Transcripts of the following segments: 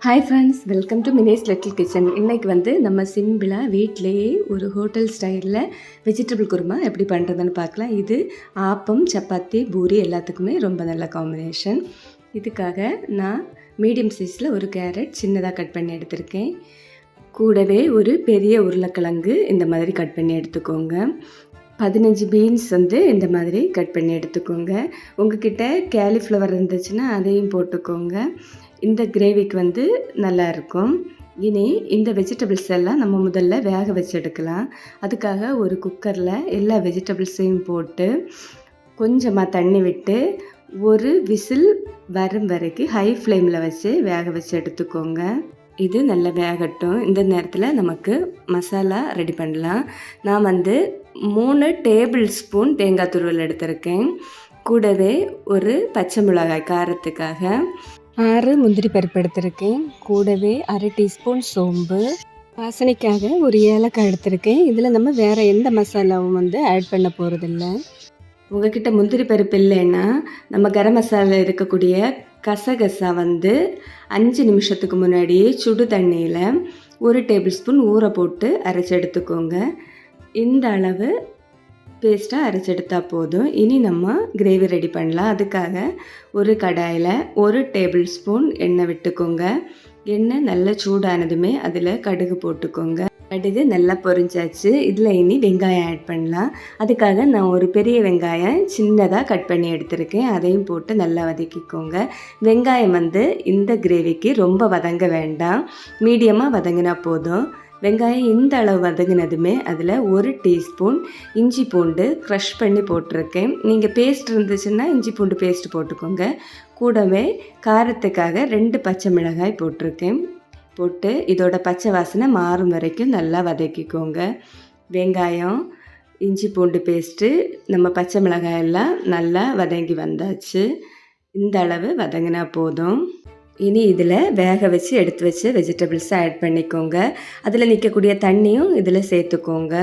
Hi friends, welcome to Mini's little kitchen. இன்றைக்கி நம்ம சிம்பிளாக வீட்டிலேயே ஒரு ஹோட்டல் ஸ்டைலில் வெஜிடபிள் குருமா எப்படி பண்ணுறதுன்னு பார்க்கலாம். இது ஆப்பம், சப்பாத்தி, பூரி எல்லாத்துக்குமே ரொம்ப நல்ல காம்பினேஷன். இதுக்காக நான் மீடியம் சைஸில் ஒரு கேரட் சின்னதாக கட் பண்ணி எடுத்திருக்கேன். கூடவே ஒரு பெரிய உருளைக்கிழங்கு இந்த மாதிரி கட் பண்ணி எடுத்துக்கோங்க. 15 பீன்ஸ் இந்த மாதிரி கட் பண்ணி எடுத்துக்கோங்க. உங்ககிட்ட கேலிஃப்ளவர் இருந்துச்சுன்னா அதையும் போட்டுக்கோங்க. இந்த கிரேவிக்கு நல்லாயிருக்கும். இனி இந்த வெஜிடபிள்ஸ் எல்லாம் நம்ம முதல்ல வேக வச்சு எடுக்கலாம். அதுக்காக ஒரு குக்கரில் எல்லா வெஜிடபிள்ஸையும் போட்டு கொஞ்சமாக தண்ணி விட்டு ஒரு விசில் வரும் வரைக்கும் ஹை ஃப்ளேமில் வச்சு வேக வச்சு எடுத்துக்கோங்க. இது நல்லா வேகட்டும். இந்த நேரத்தில் நமக்கு மசாலா ரெடி பண்ணலாம். நான் 3 டேபிள் ஸ்பூன் தேங்காய் துருவல் எடுத்திருக்கேன். கூடவே ஒரு பச்சை மிளகாய் காரத்துக்காக, 6 முந்திரி பருப்பு எடுத்திருக்கேன். கூடவே அரை டீஸ்பூன் சோம்பு, வாசனைக்காக ஒரு ஏலக்காய் எடுத்திருக்கேன். இதில் நம்ம வேறு எந்த மசாலாவும் ஆட் பண்ண போகிறதில்ல. உங்ககிட்ட முந்திரி பருப்பு இல்லைன்னா நம்ம கரம் மசாலா இருக்கக்கூடிய கசகசா 5 நிமிஷத்துக்கு முன்னாடியே சுடு தண்ணியில் 1 டேபிள் ஸ்பூன் ஊற போட்டு அரைச்சி எடுத்துக்கோங்க. இந்த அளவு பேஸ்ட்டாக அரைச்செடுத்தால் போதும். இனி நம்ம கிரேவி ரெடி பண்ணலாம். அதுக்காக ஒரு கடாயில் 1 டேபிள் ஸ்பூன் எண்ணெய் விட்டுக்கோங்க. எண்ணெய் நல்லா சூடானதுமே அதில் கடுகு போட்டுக்கோங்க. கடுகு நல்லா பொரிஞ்சாச்சு. இதில் இனி வெங்காயம் ஆட் பண்ணலாம். அதுக்காக நான் ஒரு பெரிய வெங்காயம் சின்னதாக கட் பண்ணி எடுத்திருக்கேன். அதையும் போட்டு நல்லா வதக்கிக்கோங்க. வெங்காயம் இந்த கிரேவிக்கு ரொம்ப வதங்க வேண்டாம், மீடியமாக வதங்கினா போதும். வெங்காயம் இந்த அளவு வதங்கினதுமே அதில் 1 டீஸ்பூன் இஞ்சி பூண்டு க்ரஷ் பண்ணி போட்டிருக்கேன். நீங்கள் பேஸ்ட் இருந்துச்சுன்னா இஞ்சி பூண்டு பேஸ்ட் போட்டுக்கோங்க. கூடவே காரத்துக்காக 2 பச்சை மிளகாய் போட்டிருக்கேன். போட்டு இதோட பச்சை வாசனை மாறும் வரைக்கும் நல்லா வதக்கிக்கோங்க. வெங்காயம், இஞ்சி பூண்டு பேஸ்ட்டு, நம்ம பச்சை மிளகாய் எல்லாம் நல்லா வதங்கி வந்தாச்சு. இந்த அளவு வதங்கினா போதும். இனி இதில் வேக வச்சு எடுத்து வச்ச வெஜிடபிள்ஸை ஆட் பண்ணிக்கோங்க. அதில் நிற்கக்கூடிய தண்ணியும் இதில் சேர்த்துக்கோங்க.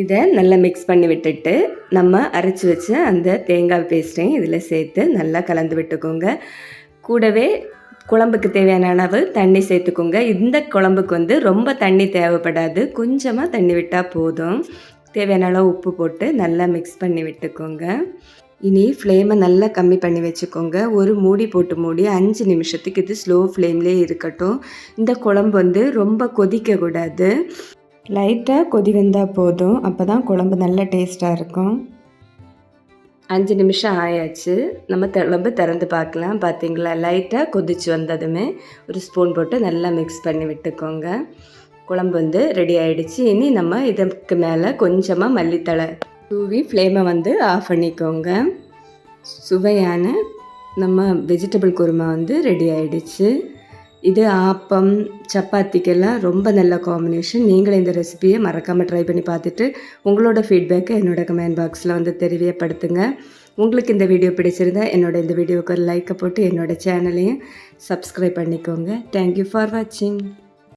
இதை நல்லா மிக்ஸ் பண்ணி விட்டுட்டு நம்ம அரைச்சி வச்ச அந்த தேங்காய் பேஸ்ட்டையும் இதில் சேர்த்து நல்லா கலந்து விட்டுக்கோங்க. கூடவே குழம்புக்கு தேவையான அளவு தண்ணி சேர்த்துக்கோங்க. இந்த குழம்புக்கு ரொம்ப தண்ணி தேவைப்படாது, கொஞ்சமாக தண்ணி விட்டால் போதும். தேவையான அளவு உப்பு போட்டு நல்லா மிக்ஸ் பண்ணி விட்டுக்கோங்க. இனி ஃப்ளேமை நல்லா கம்மி பண்ணி வச்சுக்கோங்க. ஒரு மூடி போட்டு மூடி 5 நிமிஷத்துக்கு இது ஸ்லோ ஃப்ளேம்லேயே இருக்கட்டும். இந்த குழம்பு ரொம்ப கொதிக்கக்கூடாது, லைட்டாக கொதி வந்தால் போதும். அப்போ தான் குழம்பு நல்ல டேஸ்ட்டாக இருக்கும். 5 நிமிஷம் ஆயாச்சு. நம்ம குழம்பு திறந்து பார்க்கலாம். பார்த்தீங்களா, லைட்டாக கொதிச்சு வந்ததுமே ஒரு ஸ்பூன் போட்டு நல்லா மிக்ஸ் பண்ணி விட்டுக்கோங்க. குழம்பு ரெடி ஆகிடுச்சு. இனி நம்ம இதுக்கு மேலே கொஞ்சமாக மல்லித்தழை தூவி ஃப்ளேமை ஆஃப் பண்ணிக்கோங்க. சுவையான நம்ம வெஜிடபிள் குருமா ரெடி ஆகிடுச்சு. இது ஆப்பம், சப்பாத்திக்கெல்லாம் ரொம்ப நல்ல காம்பினேஷன். நீங்களும் இந்த ரெசிபியை மறக்காமல் ட்ரை பண்ணி பார்த்துட்டு உங்களோட ஃபீட்பேக்கை என்னோட கமெண்ட் பாக்ஸில் தெரியப்படுத்துங்க. உங்களுக்கு இந்த வீடியோ பிடிச்சிருந்தா இந்த வீடியோவுக்கு ஒரு லைக்கை போட்டு என்னோடய சேனலையும் சப்ஸ்கிரைப் பண்ணிக்கோங்க. தேங்க்யூ ஃபார் வாட்சிங்.